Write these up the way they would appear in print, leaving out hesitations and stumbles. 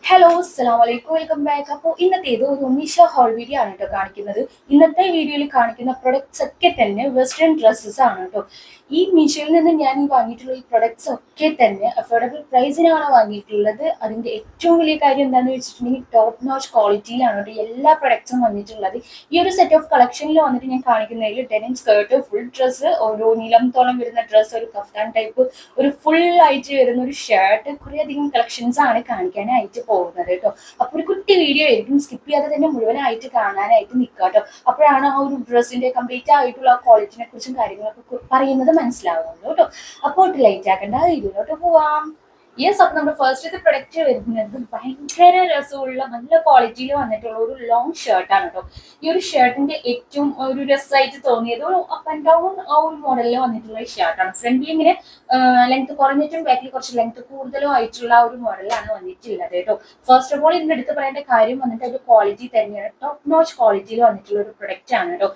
Hello അസ്സലാമലൈക്കും welcome back. അപ്പോൾ ഇന്നത്തേത് ഒരു മീഷ ഹോൾ വീഡിയോ ആണ് കേട്ടോ കാണിക്കുന്നത്. ഇന്നത്തെ വീഡിയോയിൽ കാണിക്കുന്ന പ്രൊഡക്ട്സ് ഒക്കെ തന്നെ വെസ്റ്റേൺ ഡ്രസ്സസ് ആണ് കേട്ടോ. ഈ മീഷോയിൽ നിന്ന് ഞാൻ ഈ വാങ്ങിയിട്ടുള്ള ഈ പ്രൊഡക്ട്സ് ഒക്കെ തന്നെ അഫോർഡബിൾ പ്രൈസിനാണ് വാങ്ങിയിട്ടുള്ളത്. അതിൻ്റെ ഏറ്റവും വലിയ കാര്യം എന്താണെന്ന് വെച്ചിട്ടുണ്ടെങ്കിൽ ടോപ്പ് നോച്ച് ക്വാളിറ്റിയിലാണ് കേട്ടോ എല്ലാ പ്രൊഡക്ട്സും വന്നിട്ടുള്ളത്. ഈ ഒരു സെറ്റ് ഓഫ് കളക്ഷനിൽ വന്നിട്ട് ഞാൻ കാണിക്കുന്നതിൽ ഡെനിം സ്കേർട്ട്, ഫുൾ ഡ്രസ്സ്, ഒരു നീളത്തോളം വരുന്ന ഡ്രസ്സ്, ഒരു കഫ്താൻ ടൈപ്പ്, ഒരു ഫുൾ ആയിട്ട് വരുന്ന ഒരു ഷർട്ട്, കുറേയധികം കളക്ഷൻസ് ആണ് കാണിക്കാനായിട്ട് പോകുന്നത് കേട്ടോ. അപ്പൊ ഒരു കുട്ടി വീഡിയോ ആയിരിക്കും, സ്കിപ്പ് ചെയ്യാതെ തന്നെ മുഴുവനായിട്ട് കാണാനായിട്ട് നിൽക്കുക കേട്ടോ. അപ്പോഴാണ് ആ ഒരു ഡ്രസ്സിന്റെ കംപ്ലീറ്റ് ആയിട്ടുള്ള ക്വാളിറ്റിനെ കുറിച്ചും കാര്യങ്ങളൊക്കെ പറയുന്നത് മനസ്സിലാവുള്ളൂ കേട്ടോ. അപ്പോൾ ലൈറ്റ് ആക്കേണ്ട വീഡിയോയിലോട്ട് പോവാം. യെസ്, അപ്പൊ നമ്മുടെ ഫസ്റ്റത്തെ പ്രൊഡക്റ്റ് വരുന്നത് ഭയങ്കര രസമുള്ള നല്ല ക്വാളിറ്റിയിൽ വന്നിട്ടുള്ള ഒരു ലോങ് ഷർട്ടാണ് കേട്ടോ. ഈ ഒരു ഷർട്ടിന്റെ ഏറ്റവും ഒരു രസമായിട്ട് തോന്നിയത് ഒരു അപ്പ് ആൻഡ് ഡൗൺ ആ ഒരു മോഡലിൽ വന്നിട്ടുള്ള ഈ ഷർട്ടാണ്. ഫ്രണ്ടിൽ ഇങ്ങനെ ലെങ്ത് കുറഞ്ഞിട്ടും ബാക്കിൽ കുറച്ച് ലെങ്ത് കൂടുതലും ആയിട്ടുള്ള ഒരു മോഡലാണ് വന്നിട്ടുള്ളത് കേട്ടോ. ഫസ്റ്റ് ഓഫ് ഓൾ ഇതിന്റെ അടുത്ത് പറയേണ്ട കാര്യം വന്നിട്ട് ഒരു ക്വാളിറ്റി തന്നെയാണ്. ടോപ്പ് നോച്ച് ക്വാളിറ്റിയിൽ വന്നിട്ടുള്ള ഒരു പ്രൊഡക്റ്റ് ആണ് കേട്ടോ.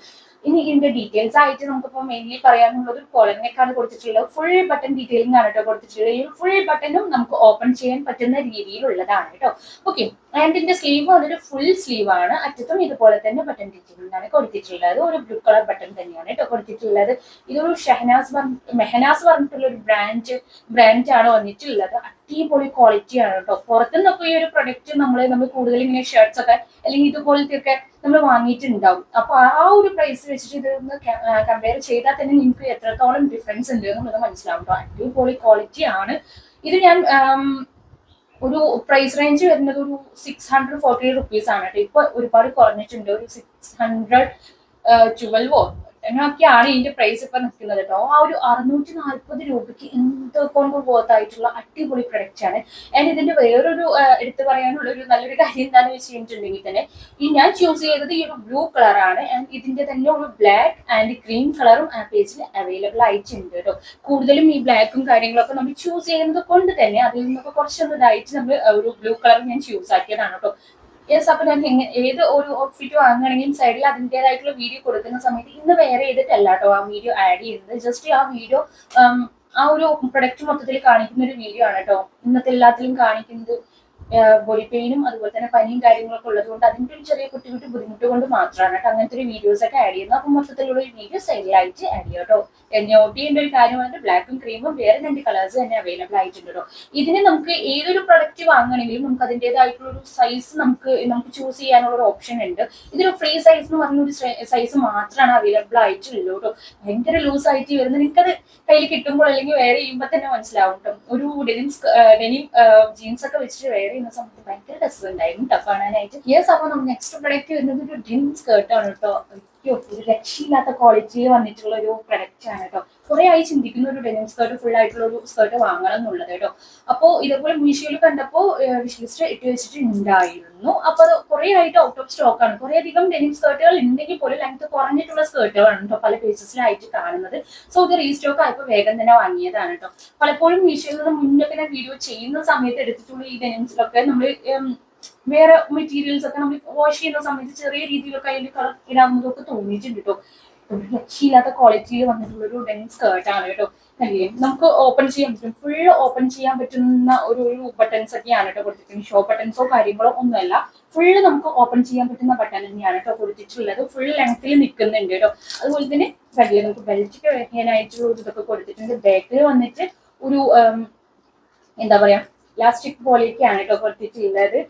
ഇനി ഇതിന്റെ ഡീറ്റെയിൽസ് ആയിട്ട് നമുക്കിപ്പോൾ മെയിൻലി പറയാനുള്ളത് കോളറിനേക്കാണ് കൊടുത്തിട്ടുള്ളത്. ഫുൾ ബട്ടൺ ഡീറ്റെയിലിംഗ് ആണ് കേട്ടോ കൊടുത്തിട്ടുള്ളത്. ഈ ഫുൾ ബട്ടണും നമുക്ക് ഓപ്പൺ ചെയ്യാൻ പറ്റുന്ന രീതിയിലുള്ളതാണ് കേട്ടോ. ഓക്കെ, ആൻഡ് ഇതിന്റെ സ്ലീവ് വന്നിട്ട് ഫുൾ സ്ലീവ് ആണ്. അറ്റത്തും ഇതുപോലെ തന്നെ ബട്ടൺ ഡീറ്റെയിലിംഗ് ആണ് കൊടുത്തിട്ടുള്ളത്. ഒരു ബ്ലൂ കളർ ബട്ടൺ തന്നെയാണ് കേട്ടോ കൊടുത്തിട്ടുള്ളത്. ഇതൊരു മെഹനാസ് പറഞ്ഞിട്ടുള്ള ഒരു ബ്രാൻഡാണ് വന്നിട്ടുള്ളത്. അടിപൊളി ക്വാളിറ്റി ആണ് കേട്ടോ. പുറത്തുനിന്നൊക്കെ ഈ ഒരു പ്രൊഡക്റ്റ് നമ്മൾ കൂടുതൽ ഇങ്ങനെ ഷർട്ട്സ് ഒക്കെ അല്ലെങ്കിൽ ഇതുപോലത്തെ ഒക്കെ നമ്മൾ വാങ്ങിയിട്ടുണ്ടാവും. അപ്പൊ ആ ഒരു പ്രൈസ് വെച്ചിട്ട് ഇതൊന്ന് കമ്പയർ ചെയ്താൽ തന്നെ നിങ്ങൾക്ക് എത്രത്തോളം ഡിഫറൻസ് ഉണ്ട് എന്നുള്ളത് മനസ്സിലാവും കേട്ടോ. അടിപൊളി ക്വാളിറ്റി ആണ് ഇത്. ഞാൻ ഒരു പ്രൈസ് റേഞ്ച് വരുന്നത് ഒരു 640 ആണ് കേട്ടോ. ഇപ്പൊ ഒരുപാട് കുറഞ്ഞിട്ടുണ്ട്. ഒരു 612 എന്നൊക്കെയാണ് ഇതിന്റെ പ്രൈസ് ഇപ്പൊ നിൽക്കുന്നത് കേട്ടോ. ആ ഒരു 640 എന്തൊക്കെ പോകത്തായിട്ടുള്ള അടിപൊളി പ്രൊഡക്റ്റ് ആണ്. ആൻഡ് ഇതിന്റെ വേറൊരു എടുത്തു പറയാനുള്ള ഒരു നല്ലൊരു കാര്യം എന്താണെന്ന് വെച്ചിട്ടുണ്ടെങ്കിൽ തന്നെ ഈ ഞാൻ ചൂസ് ചെയ്തത് ഈ ഒരു ബ്ലൂ കളറാണ്. ആൻഡ് ഇതിന്റെ തന്നെ ഒരു ബ്ലാക്ക് ആൻഡ് ക്രീം കളറും ആ പേജിൽ അവൈലബിൾ ആയിട്ടുണ്ട് കേട്ടോ. കൂടുതലും ഈ ബ്ലാക്കും കാര്യങ്ങളൊക്കെ നമ്മൾ ചൂസ് ചെയ്യുന്നത് കൊണ്ട് തന്നെ അതിൽ നിന്നൊക്കെ കുറച്ചൊന്നും ഇതായിട്ട് നമ്മൾ ഒരു ബ്ലൂ കളർ ഞാൻ ചൂസ് ആക്കിയതാണ് കേട്ടോ. യെസ്, അപ്പൊ ഞാൻ ഏത് ഒരു ഔട്ട്ഫിറ്റ് വാങ്ങുകയാണെങ്കിലും സൈഡിൽ അതിൻ്റെതായിട്ടുള്ള വീഡിയോ കൊടുക്കുന്ന സമയത്ത് ഇന്ന് വേറെ ചെയ്തിട്ടല്ല കേട്ടോ ആ വീഡിയോ ആഡ് ചെയ്യുന്നത്. ജസ്റ്റ് ആ വീഡിയോ ആ ഒരു പ്രൊഡക്റ്റ് മൊത്തത്തിൽ കാണിക്കുന്ന ഒരു വീഡിയോ ആണ് കേട്ടോ. ഇന്നത്തെ എല്ലാത്തിലും കാണിക്കുന്നത് ബോഡി പെയിനും അതുപോലെ തന്നെ പനിയും കാര്യങ്ങളൊക്കെ ഉള്ളത് കൊണ്ട് അതിന്റെ ഒരു ചെറിയ കുട്ടി ബുദ്ധിമുട്ട് കൊണ്ട് മാത്രമാണ് കേട്ടോ അങ്ങനത്തെ ഒരു വീഡിയോസ് ഒക്കെ ആഡ് ചെയ്യുന്നത്. അപ്പൊ മൊത്തത്തിലുള്ള ഒരു വീഡിയോ സൈഡിലായിട്ട് ആഡ് ചെയ്യാം കേട്ടോ. നോട്ട് ചെയ്യേണ്ട ഒരു കാര്യം വന്നിട്ട് ബ്ലാക്കും ക്രീമും വേറെ 2 കളേഴ്സ് തന്നെ അവൈലബിൾ ആയിട്ടുണ്ട് കേട്ടോ. ഇതിന് നമുക്ക് ഏതൊരു പ്രൊഡക്റ്റ് വാങ്ങണമെങ്കിലും നമുക്ക് അതിൻ്റെതായിട്ടുള്ള ഒരു സൈസ് നമുക്ക് ചൂസ് ചെയ്യാനുള്ള ഒരു ഓപ്ഷൻ ഉണ്ട്. ഇതൊരു ഫ്രീ സൈസ് എന്ന് പറഞ്ഞ ഒരു സൈസ് മാത്രമാണ് അവൈലബിൾ ആയിട്ടുള്ളൂ കേട്ടോ. ഭയങ്കര ലൂസ് ആയിട്ട് വരുന്നത് നിങ്ങൾക്കത് കയ്യിൽ കിട്ടുമ്പോൾ അല്ലെങ്കിൽ വെയർ ചെയ്യുമ്പോൾ തന്നെ മനസ്സിലാവും കേട്ടോ. ഒരു ഡെനിം ജീൻസ് ഒക്കെ വെച്ചിട്ട് വെയർ ചെയ്യുന്ന സമയത്ത് ഭയങ്കര രസം ഉണ്ടായിരുന്നു കേട്ടോ കാണാനായിട്ട്. യെസ്, അപ്പൊ നമ്മൾ നെക്സ്റ്റ് പ്രൊഡക്റ്റ് വരുന്നത് ഒരു ഡെനിം സ്കേർട്ട് ആണ് കേട്ടോ. ഒരു രക്ഷയില്ലാത്ത ക്വാളിറ്റിയിൽ വന്നിട്ടുള്ള ഒരു പ്രൊഡക്റ്റ് ആണ് കേട്ടോ. കുറെ ആയി ചിന്തിക്കുന്ന ഒരു ഡെനിം സ്കേർട്ട് ഫുൾ ആയിട്ടുള്ള ഒരു സ്കേർട്ട് വാങ്ങണം എന്നുള്ളത് കേട്ടോ. അപ്പോൾ ഇതേപോലെ മീഷോയിൽ കണ്ടപ്പോൾ വിഷ് ലിസ്റ്റ് ഇട്ട് വെച്ചിട്ടുണ്ടായിരുന്നു. അപ്പൊ അത് കുറെ ആയിട്ട് ഔട്ട് ഓഫ് സ്റ്റോക്ക് ആണ്. കുറെ അധികം ഡെനിം സ്കേർട്ടുകൾ ഉണ്ടെങ്കിൽ പോലും ലെങ്ത് കുറഞ്ഞിട്ടുള്ള സ്കേർട്ടുകളാണ് കേട്ടോ പല പേജസിലായിട്ട് കാണുന്നത്. സോ ഇത് റീസ്റ്റോക്ക് ആയപ്പോൾ വേഗം തന്നെ വാങ്ങിയതാണ് കേട്ടോ. പലപ്പോഴും മീഷോയിൽ നിന്ന് മുന്നൊക്കെ ഞാൻ വീഡിയോ ചെയ്യുന്ന സമയത്ത് എടുത്തിട്ടുള്ള ഈ ഡെനിംസിലൊക്കെ നമ്മൾ വേറെ മെറ്റീരിയൽസ് ഒക്കെ നമ്മൾ വാഷ് ചെയ്യുന്ന സമയത്ത് ചെറിയ രീതിയിലൊക്കെ അതിൽ കളർ ഇടാവുന്നതൊക്കെ തോന്നിയിട്ടുണ്ട് കേട്ടോ. ഒരു രക്ഷയില്ലാത്ത ക്വാളിറ്റിയിൽ വന്നിട്ടുള്ള ഒരു ഡെനിം സ്കേർട്ട് ആണ് കേട്ടോ. അല്ലേ, നമുക്ക് ഓപ്പൺ ചെയ്യാൻ പറ്റും, ഫുൾ ഓപ്പൺ ചെയ്യാൻ പറ്റുന്ന ഒരു ബട്ടൺസ് ഒക്കെയാണ് കേട്ടോ കൊടുത്തിട്ടുണ്ട്. ഷോ ബട്ടൺസോ കാര്യങ്ങളോ ഒന്നുമല്ല, ഫുള്ള് നമുക്ക് ഓപ്പൺ ചെയ്യാൻ പറ്റുന്ന ബട്ടൺ തന്നെയാണ് കേട്ടോ കൊടുത്തിട്ടുള്ളത്. ഫുൾ ലെങ്ത്തിൽ നിൽക്കുന്നുണ്ട് കേട്ടോ. അതുപോലെ തന്നെ വലിയ നമുക്ക് ബെൽറ്റ് വെക്കാനായിട്ടുള്ള ഒരു ഇതൊക്കെ കൊടുത്തിട്ടുണ്ട്. ബാക്കിൽ വന്നിട്ട് ഒരു എന്താ പറയാ ലാസ്റ്റിക് പോലെയൊക്കെയാണ് കേട്ടോ കൊടുത്തിട്ടുള്ളത്.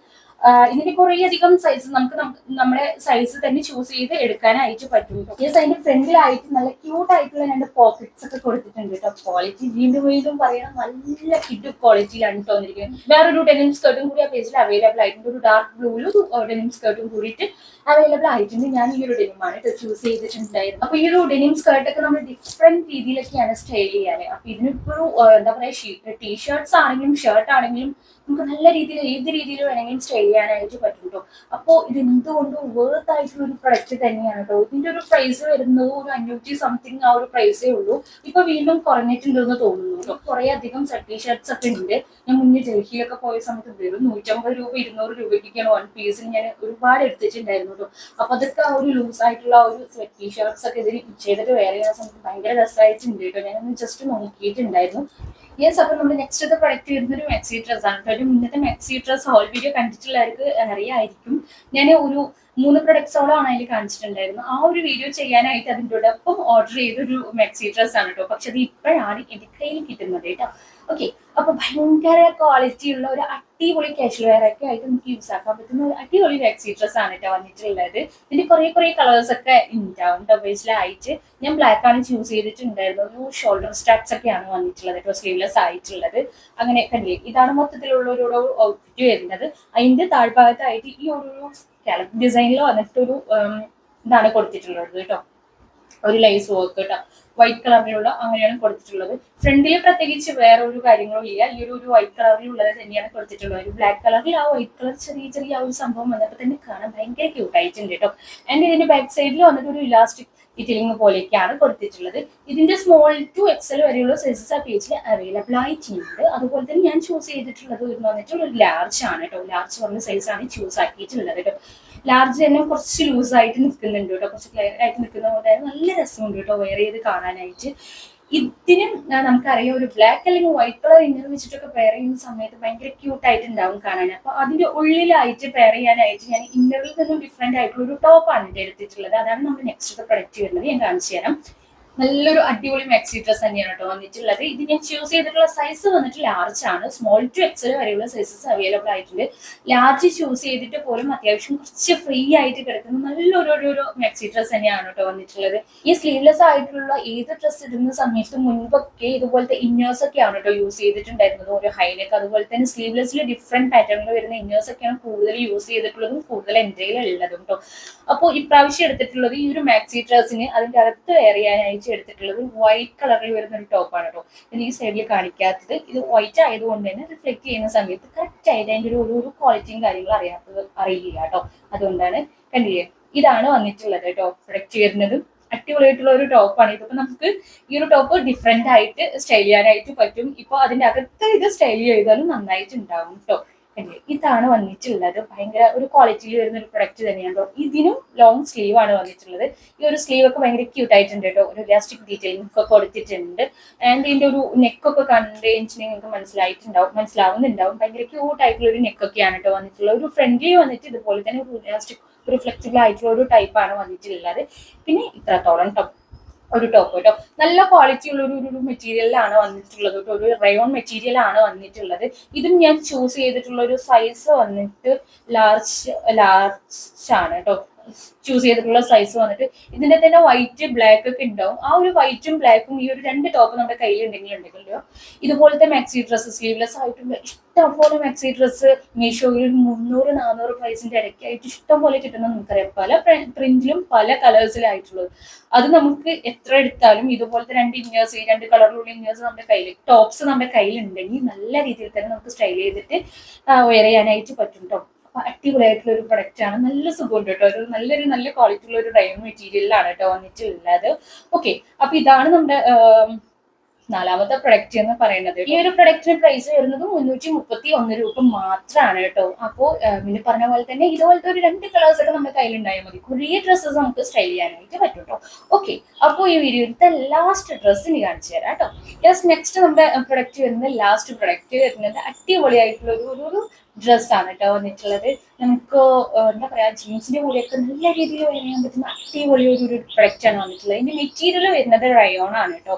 ഇതിന് കുറേ അധികം സൈസ് നമുക്ക് നമ്മുടെ സൈസ് തന്നെ ചൂസ് ചെയ്ത് എടുക്കാനായിട്ട് പറ്റും. യെസ്, അതിന്റെ ഫ്രണ്ടിലായിട്ട് നല്ല ക്യൂട്ട് ആയിട്ടുള്ള 2 പോക്കറ്റ്സ് ഒക്കെ കൊടുത്തിട്ടുണ്ട് കേട്ടോ. ക്വാളിറ്റി വീണ്ടും പറയണം, നല്ല കിഡ് ക്വാളിറ്റിയിലാണ് കേട്ടോ വന്നിരിക്കുന്നത്. വേറൊരു ഡെനിം സ്കേർട്ടും കൂടി ആ പേജിൽ അവൈലബിൾ ആയിട്ടുണ്ട്. ഒരു ഡാർക്ക് ബ്ലൂവിലും ഡെനിം സ്കേർട്ടും കൂടിയിട്ട് അവൈലബിൾ ആയിട്ടുണ്ട്. ഞാൻ ഈ ഒരു ഡെനിമാണ് കേട്ടോ ചൂസ് ചെയ്തിട്ടുണ്ടായിരുന്നു. അപ്പൊ ഈ ഒരു ഡെനിം സ്കേർട്ടൊക്കെ നമ്മൾ ഡിഫറെന്റ് രീതിയിലൊക്കെയാണ് സ്റ്റൈൽ ചെയ്യാറ്. അപ്പൊ ഇതിനിപ്പോ എന്താ പറയാ ടീഷർട്ട്സ് ആണെങ്കിലും ഷർട്ട് ആണെങ്കിലും നമുക്ക് നല്ല രീതിയിൽ ഏത് രീതിയിൽ വേണമെങ്കിലും സ്റ്റൈൽ ചെയ്യാനായിട്ട് പറ്റും കേട്ടോ. അപ്പോൾ ഇത് എന്തുകൊണ്ടും വേർത്ത് ആയിട്ടുള്ള ഒരു പ്രൊഡക്റ്റ് തന്നെയാണ് കേട്ടോ. ഇതിന്റെ ഒരു പ്രൈസ് വരുന്നത് ഒരു 500 സംതിങ് ആ ഒരു പ്രൈസേ ഉള്ളൂ. ഇപ്പൊ വീണ്ടും കുറഞ്ഞിട്ടുണ്ടെന്ന് തോന്നുന്നു കേട്ടോ. കുറെ അധികം ടീഷർട്ട്സ് ഒക്കെ ഉണ്ട്. ഞാൻ മുന്നേ ഡൽഹിയിലൊക്കെ പോയ സമയത്ത് വെറും 150 രൂപ 200 രൂപയ്ക്കൊക്കെയാണ് 1 പീസിന് ഞാൻ ഒരുപാട് എടുത്തിട്ടുണ്ടായിരുന്നു കേട്ടോ. അപ്പൊ അതൊക്കെ ആ ഒരു ലൂസ് ആയിട്ടുള്ള ഒരു ടീഷർട്ട്സ് ഒക്കെ ഇതിൽ ചെയ്തിട്ട് വേറെ ചെയ്യുന്ന സമയത്ത് ഭയങ്കര രസമായിട്ടുണ്ട് കേട്ടോ. ഞാനൊന്ന് ജസ്റ്റ് നോക്കിയിട്ടുണ്ടായിരുന്നു. യെസ്, അപ്പൊ നമ്മുടെ നെക്സ്റ്റ് പ്രൊഡക്റ്റ് വരുന്നൊരു മാക്സി ഡ്രസ് ആണ് കേട്ടോ. ഒരു മുന്നത്തെ മാക്സി ഡ്രസ് ഹോൾ വീഡിയോ കണ്ടിട്ടുള്ളവർക്ക് അറിയായിരിക്കും. ഞാൻ ഒരു 3 പ്രൊഡക്ട്സോളാണ് അതിൽ കാണിച്ചിട്ടുണ്ടായിരുന്നു. ആ ഒരു വീഡിയോ ചെയ്യാനായിട്ട് അതിൻ്റെയോടൊപ്പം ഓർഡർ ചെയ്തൊരു മാക്സി ഡ്രസ് ആണ് കേട്ടോ. പക്ഷെ അത് ഇപ്പോഴാണ് എൻ്റെ കയ്യിൽ കിട്ടുന്നത് കേട്ടോ. ഓക്കെ, അപ്പൊ ഭയങ്കര ക്വാളിറ്റി ഉള്ള ഒരു അടിപൊളി കാഷ്വൽ വെയർ ഒക്കെ ആയിട്ട് നമുക്ക് യൂസ് ആക്കാൻ പറ്റുന്ന ഒരു അടിപൊളി മാക്സി ഡ്രസ് ആണ് കേട്ടോ വന്നിട്ടുള്ളത്. ഇതിന്റെ കുറെ കളേഴ്സ് ഒക്കെ ഉണ്ടാവും കേട്ടോ. ബേസിലായിട്ട് ഞാൻ ബ്ലാക്ക് ആണ് ചൂസ് ചെയ്തിട്ടുണ്ടായിരുന്നത്. ഒരു ഷോൾഡർ സ്ട്രാപ്സ് ഒക്കെയാണ് വന്നിട്ടുള്ളത് കേട്ടോ, സ്ലീവ്ലെസ് ആയിട്ടുള്ളത്. അങ്ങനെ കണ്ടില്ലേ, ഇതാണ് മൊത്തത്തിലുള്ള ഒരു ഔട്ട്ഫിറ്റ് വരുന്നത്. അതിന്റെ താഴ്ഭാഗത്തായിട്ട് ഈ ഒരു സ്കാലപ്പ് ഡിസൈനിൽ വന്നിട്ടൊരു ഇതാണ് കൊടുത്തിട്ടുള്ളത് കേട്ടോ, ഒരു ലൈസ് വർക്ക് കേട്ടോ, വൈറ്റ് കളറിലുള്ള അങ്ങനെയാണ് കൊടുത്തിട്ടുള്ളത്. ഫ്രണ്ടിൽ പ്രത്യേകിച്ച് വേറെ ഒരു കാര്യങ്ങളും ഇല്ല. ഈ ഒരു വൈറ്റ് കളറിലുള്ളത് തന്നെയാണ് കൊടുത്തിട്ടുള്ളത്. ഒരു ബ്ലാക്ക് കളറിൽ ആ വൈറ്റ് കളർ ചെറിയ ആ ഒരു സംഭവം വന്നപ്പോൾ തന്നെ കാണാൻ ഭയങ്കര ക്യൂട്ട് ആയിട്ടുണ്ട് കേട്ടോ. ആൻഡ് ഇതിന്റെ ബാക്ക് സൈഡിൽ വന്നിട്ട് ഒരു ഇലാസ്റ്റിക് ഡീറ്റെയിലിംഗ് പോലെയൊക്കെയാണ് കൊടുത്തിട്ടുള്ളത്. ഇതിന്റെ സ്മോൾ ടു എക്സൽ വരെയുള്ള സൈസസ് ആ പേജിൽ അവൈലബിൾ ആയിട്ടുണ്ട്. അതുപോലെ തന്നെ ഞാൻ ചൂസ് ചെയ്തിട്ടുള്ളത് വന്നിട്ടുള്ള ഒരു ലാർജ് ആണ് കേട്ടോ. ലാർജ് പറഞ്ഞ സൈസാണ് ചൂസ് ആക്കിയിട്ടുള്ളത് കേട്ടോ. ലാർജ് തന്നെ കുറച്ച് ലൂസ് ആയിട്ട് നിൽക്കുന്നുണ്ട് കേട്ടോ, കുറച്ച് ക്ലിയർ ആയിട്ട് നിൽക്കുന്ന കൊണ്ട് നല്ല രസമുണ്ട് കേട്ടോ വെയർ ചെയ്ത് കാണാനായിട്ട്. ഇതിനും നമുക്കറിയാം, ഒരു ബ്ലാക്ക് അല്ലെങ്കിൽ വൈറ്റ് കളർ ഇന്നർ വെച്ചിട്ടൊക്കെ പെയർ ചെയ്യുന്ന സമയത്ത് ഭയങ്കര ക്യൂട്ടായിട്ട് ഉണ്ടാവും കാണാൻ. അപ്പൊ അതിന്റെ ഉള്ളിലായിട്ട് പെയർ ചെയ്യാനായിട്ട് ഞാൻ ഇന്നറിൽ നിന്നും ഡിഫറെന്റ് ആയിട്ടുള്ള ഒരു ടോപ്പാണ് എൻ്റെ എടുത്തിട്ടുള്ളത്. അതാണ് നമ്മുടെ നെക്സ്റ്റ് പ്രൊഡക്റ്റ് വരുന്നത്. ഞാൻ കാണിച്ചു തരാം. നല്ലൊരു അടിപൊളി മാക്സി ഡ്രസ് തന്നെയാണ് കേട്ടോ വന്നിട്ടുള്ളത്. ഇത് ഞാൻ ചൂസ് ചെയ്തിട്ടുള്ള സൈസ് വന്നിട്ട് ലാർജ് ആണ്. സ്മോൾ ടു എക്സൽ വരെയുള്ള സൈസസ് അവൈലബിൾ ആയിട്ടുണ്ട്. ലാർജ് ചൂസ് ചെയ്തിട്ട് പോലും അത്യാവശ്യം കുറച്ച് ഫ്രീ ആയിട്ട് കിടക്കുന്ന നല്ലൊരു മാക്സി ഡ്രസ് തന്നെയാണ് കേട്ടോ വന്നിട്ടുള്ളത്. ഈ സ്ലീവ്ലെസ് ആയിട്ടുള്ള ഏത് ഡ്രസ് ഇടുന്ന സമയത്ത് മുൻപൊക്കെ ഇതുപോലത്തെ ഇന്നേഴ്സ് ഒക്കെയാണ് കേട്ടോ യൂസ് ചെയ്തിട്ടുണ്ടായിരുന്നത്. ഒരു ഹൈനെക്ക്, അതുപോലെ തന്നെ സ്ലീവ്ലെസ്സിൽ ഡിഫറെന്റ് പാറ്റേണിൽ വരുന്ന ഇന്നേഴ്സ് ഒക്കെയാണ് കൂടുതൽ യൂസ് ചെയ്തിട്ടുള്ളതും കൂടുതൽ എൻ്റെ ഉള്ളതും കേട്ടോ. അപ്പോൾ ഇപ്രാവശ്യം എടുത്തിട്ടുള്ളത് ഈ ഒരു മാക്സി ഡ്രസ്സിന് അതിന്റെ അകത്ത് വെയർ ചെയ്യാനായിട്ട് എടുത്തിട്ടുള്ളത് വൈറ്റ് കളറിൽ വരുന്ന ഒരു ടോപ്പാണ് കേട്ടോ. ഇത് ഈ സൈഡിൽ കാണിക്കാത്തത്, ഇത് വൈറ്റ് ആയതുകൊണ്ട് തന്നെ റിഫ്ലക്ട് ചെയ്യുന്ന സമയത്ത് കറക്റ്റ് ആയിട്ട് അതിന്റെ ഒരു ക്വാളിറ്റിയും കാര്യങ്ങളും അറിയില്ല കേട്ടോ. അതുകൊണ്ടാണ് കണ്ടില്ലേ, ഇതാണ് വന്നിട്ടുള്ളത് കേട്ടോ പ്രൊഡക്റ്റ് വരുന്നതും. അടിപൊളിയായിട്ടുള്ള ഒരു ടോപ്പാണ്. ഇതിപ്പോ നമുക്ക് ഈ ഒരു ടോപ്പ് ഡിഫറെന്റ് ആയിട്ട് സ്റ്റൈൽ ചെയ്യാനായിട്ട് പറ്റും. ഇപ്പൊ അതിന്റെ അകത്ത് ഇത് സ്റ്റൈൽ ചെയ്താലും നന്നായിട്ടുണ്ടാവും കേട്ടോ. ഇതാണ് വന്നിട്ടുള്ളത്. ഭയങ്കര ഒരു ക്വാളിറ്റിയിൽ വരുന്ന ഒരു പ്രൊഡക്റ്റ് തന്നെയാണ്. ഇതിനും ലോങ് സ്ലീവ് ആണ് വന്നിട്ടുള്ളത്. ഈ ഒരു സ്ലീവ് ഒക്കെ ഭയങ്കര ക്യൂട്ട് ആയിട്ടുണ്ട് കേട്ടോ. ഒരു ഇലാസ്റ്റിക് ഡീറ്റെയിലിംഗ് ഒക്കെ കൊടുത്തിട്ടുണ്ട്. ആൻഡ് ഇതിന്റെ ഒരു നെക്കൊക്കെ കണ്ട് നിങ്ങൾക്ക് മനസ്സിലാവുന്നുണ്ടാവും. ഭയങ്കര ക്യൂട്ട് ആയിട്ടുള്ള ഒരു നെക്കൊക്കെയാണ് കേട്ടോ വന്നിട്ടുള്ളത്. ഒരു ഫ്രണ്ട്ലി വന്നിട്ട് ഇതുപോലെ തന്നെ ഒരു ഇലാസ്റ്റിക്, ഒരു ഫ്ലെക്സിബിൾ ആയിട്ടുള്ള ഒരു ടൈപ്പാണ് വന്നിട്ടുള്ളത്. പിന്നെ ഇത്രത്തോളം ടോപ്പ് ഒരു ടോപ്പ് കേട്ടോ. നല്ല ക്വാളിറ്റി ഉള്ള ഒരു മെറ്റീരിയലാണ് വന്നിട്ടുള്ളത് കേട്ടോ. ഒരു റയോൺ മെറ്റീരിയൽ ആണ് വന്നിട്ടുള്ളത്. ഇതും ഞാൻ ചൂസ് ചെയ്തിട്ടുള്ള ഒരു സൈസ് വന്നിട്ട് ലാർജ് ആണ് കേട്ടോ. ചൂസ് ചെയ്തിട്ടുള്ള സൈസ് വന്നിട്ട് ഇതിന്റെ തന്നെ വൈറ്റ് ബ്ലാക്ക് ഒക്കെ ഉണ്ടാവും. ആ ഒരു വൈറ്റും ബ്ലാക്കും ഈ ഒരു 2 ടോപ്പ് നമ്മുടെ കയ്യിൽ ഉണ്ടെങ്കിലോ ഇതുപോലത്തെ മാക്സി ഡ്രസ്സ് സ്ലീവ്ലെസ് ആയിട്ടുള്ള ഇഷ്ടംപോലെ മാക്സി ഡ്രസ്സ് മീഷോയിൽ 300-400 പ്രൈസിന്റെ ഇടയ്ക്കായിട്ട് ഇഷ്ടംപോലെ കിട്ടുന്നത് നമുക്കറിയാം. പല പ്രിന്റിലും പല കളേഴ്സിലായിട്ടുള്ളത്. അത് നമുക്ക് എത്ര എടുത്താലും ഇതുപോലത്തെ 2 ഇന്നേഴ്സ്, 2 കളറിലുള്ള ഇന്നേഴ്സ് നമ്മുടെ കയ്യിൽ, ടോപ്സ് നമ്മുടെ കയ്യിൽ ഉണ്ടെങ്കിൽ നല്ല രീതിയിൽ തന്നെ നമുക്ക് സ്റ്റൈൽ ചെയ്തിട്ട് വെയർ ചെയ്യാനായിട്ട് പറ്റും കേട്ടോ. അടിപൊളിയായിട്ടുള്ള ഒരു പ്രൊഡക്റ്റ് ആണ്. നല്ല സുഖമുണ്ട് കേട്ടോ. ഒരു നല്ല ക്വാളിറ്റി ഉള്ള ഒരു റയോൺ മെറ്റീരിയലാണ് കേട്ടോ വന്നിട്ടുള്ളത്. ഓക്കെ, അപ്പൊ ഇതാണ് നമ്മുടെ 4ാമത്തെ പ്രൊഡക്റ്റ് എന്ന് പറയുന്നത്. ഈ ഒരു പ്രൊഡക്റ്റിന് പ്രൈസ് വരുന്നത് 331 രൂപ മാത്രമാണ് കേട്ടോ. അപ്പോൾ പിന്നെ പറഞ്ഞ പോലെ തന്നെ ഇതുപോലത്തെ ഒരു 2 കളേഴ്സ് ഒക്കെ നമ്മുടെ കയ്യിൽ ഉണ്ടായാൽ മതി. കുറേ ഡ്രസ്സസ് നമുക്ക് സ്റ്റൈൽ ചെയ്യാനായിട്ട് പറ്റും കേട്ടോ. ഓക്കെ, അപ്പോൾ ഈ വീഡിയോയിലത്തെ ലാസ്റ്റ് ഡ്രസ്സ് ഇനി കാണിച്ചു തരാം കേട്ടോ. നെക്സ്റ്റ് നമ്മുടെ പ്രൊഡക്റ്റ് വരുന്നത്, ലാസ്റ്റ് പ്രൊഡക്റ്റ് വരുന്നത് അടിപൊളിയായിട്ടുള്ള ഒരു ഡ്രസ്സാണ് കേട്ടോ വന്നിട്ടുള്ളത്. നമുക്ക് എന്താ പറയാ, ജീൻസിന്റെ കൂടെയൊക്കെ നല്ല രീതിയിൽ വെയർ ചെയ്യാൻ പറ്റുന്ന അടിപൊളി ഒരു പ്രൊഡക്റ്റ് ആണ് വന്നിട്ടുള്ളത്. ഇതിന്റെ മെറ്റീരിയൽ വരുന്നത് റയോൺ ആണ് കേട്ടോ.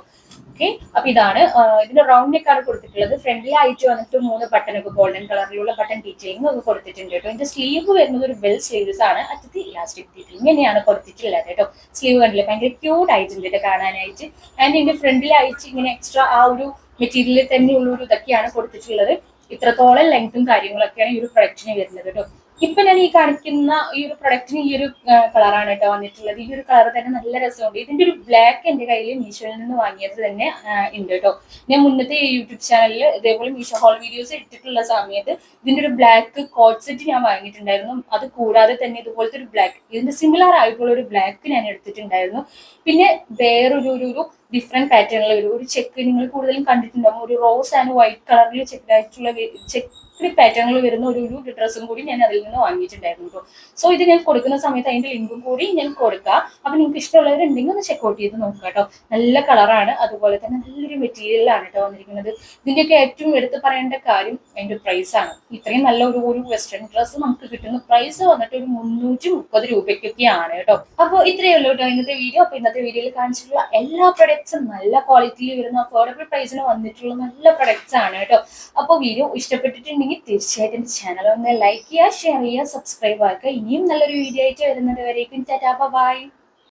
ഓക്കെ, അപ്പൊ ഇതാണ് ഇതിന്റെ റൗണ്ട് നെക്കാണ് കൊടുത്തിട്ടുള്ളത്. ഫ്രണ്ടിലായിട്ട് വന്നിട്ട് 3 ബട്ടനൊക്കെ ഗോൾഡൻ കളറിലുള്ള ബട്ടൺ ഡീറ്റെയിലിംഗ് ഒക്കെ കൊടുത്തിട്ടുണ്ട് കേട്ടോ. ഇതിന്റെ സ്ലീവ് വരുന്നത് ഒരു ബെൽ സ്ലീവ്സ് ആണ്. അറ്റത്ത് ഇലാസ്റ്റിക് ഡീറ്റെയിലിംഗ് തന്നെയാണ് കൊടുത്തിട്ടുള്ളത് കേട്ടോ. സ്ലീവ് കണ്ടില്ല, ഭയങ്കര ക്യൂട്ട് ആയിട്ടുണ്ട് കാണാനായിട്ട്. ആൻഡ് ഇതിന്റെ ഫ്രണ്ടിലായിട്ട് ഇങ്ങനെ എക്സ്ട്രാ ആ ഒരു മെറ്റീരിയലിൽ തന്നെയുള്ള ഒരു ഇതൊക്കെയാണ് കൊടുത്തിട്ടുള്ളത്. ഇത്രത്തോളം ലെങ്ത്തും കാര്യങ്ങളൊക്കെയാണ് ഈ ഒരു പ്രൊഡക്റ്റിന് വരുന്നത് കേട്ടോ. ഇപ്പൊ ഞാൻ ഈ കാണിക്കുന്ന ഈ ഒരു പ്രൊഡക്റ്റിന് ഈ ഒരു കളറാണ് കേട്ടോ വന്നിട്ടുള്ളത്. ഈ ഒരു കളർ തന്നെ നല്ല രസമുണ്ട്. ഇതിന്റെ ഒരു ബ്ലാക്ക് എന്റെ കയ്യിൽ മീഷോയിൽ നിന്ന് വാങ്ങിയത് തന്നെ ഉണ്ട് കേട്ടോ. ഞാൻ മുന്നത്തെ യൂട്യൂബ് ചാനലിൽ ഇതേപോലെ മീഷോ ഹോൾ വീഡിയോസ് ഇട്ടിട്ടുള്ള സമയത്ത് ഇതിന്റെ ഒരു ബ്ലാക്ക് കോട്ട് സെറ്റ് ഞാൻ വാങ്ങിയിട്ടുണ്ടായിരുന്നു. അത് കൂടാതെ തന്നെ ഇതുപോലത്തെ ഒരു ബ്ലാക്ക്, ഇതിന്റെ സിമിലർ ആയിട്ടുള്ള ഒരു ബ്ലാക്ക് ഞാൻ എടുത്തിട്ടുണ്ടായിരുന്നു. പിന്നെ വേറൊരു ഡിഫറെന്റ് പാറ്റേണിൽ വരും. ഒരു ചെക്ക് നിങ്ങൾ കൂടുതലും കണ്ടിട്ടുണ്ടാവും, ഒരു റോസ് ആൻഡ് വൈറ്റ് കളറിൽ ചെക്ക് ആയിട്ടുള്ള ചെക്ക് പാറ്റേണിൽ വരുന്ന ഒരു ഡ്രസ്സും കൂടി ഞാൻ അതിൽ നിന്ന് വാങ്ങിയിട്ടുണ്ടായിരുന്നു കേട്ടോ. സോ ഇത് ഞാൻ കൊടുക്കുന്ന സമയത്ത് അതിന്റെ ലിങ്കും കൂടി ഞാൻ കൊടുക്കാം. അപ്പൊ നിങ്ങൾക്ക് ഇഷ്ടമുള്ളവരുണ്ടെങ്കിൽ ഒന്ന് ചെക്കൗട്ട് ചെയ്ത് നോക്കുക കേട്ടോ. നല്ല കളറാണ്, അതുപോലെ തന്നെ നല്ലൊരു മെറ്റീരിയലാണ് കേട്ടോ വന്നിരിക്കുന്നത്. ഇതിന്റെയൊക്കെ ഏറ്റവും എടുത്ത് പറയേണ്ട കാര്യം അതിന്റെ പ്രൈസ് ആണ്. ഇത്രയും നല്ല ഒരു വെസ്റ്റേൺ ഡ്രസ്സ് നമുക്ക് കിട്ടുന്ന പ്രൈസ് വന്നിട്ട് ഒരു 330 രൂപയ്ക്കൊക്കെയാണ് കേട്ടോ. അപ്പോൾ ഇത്രയേ ഉള്ളൂ കേട്ടോ ഇന്നത്തെ വീഡിയോ. അപ്പൊ ഇന്നത്തെ വീഡിയോയിൽ കാണിച്ചിട്ടുള്ള എല്ലാ പ്രൊഡക്ട്സും നല്ല ക്വാളിറ്റിയിൽ വരുന്ന അഫോർഡബിൾ പ്രൈസിന് വന്നിട്ടുള്ള നല്ല പ്രൊഡക്ട്സ് ആണ് കേട്ടോ. അപ്പോൾ വീഡിയോ ഇഷ്ടപ്പെട്ടിട്ടുണ്ടെങ്കിൽ തീർച്ചയായിട്ടും ചാനൽ ഒന്ന് ലൈക്ക് ചെയ്യുക, ഷെയർ ചെയ്യുക, സബ്സ്ക്രൈബ് ആക്കുക. ഇനിയും നല്ലൊരു വീഡിയോ ആയിട്ട് വരുന്നത് വരേക്കും ടാറ്റാ ബൈ.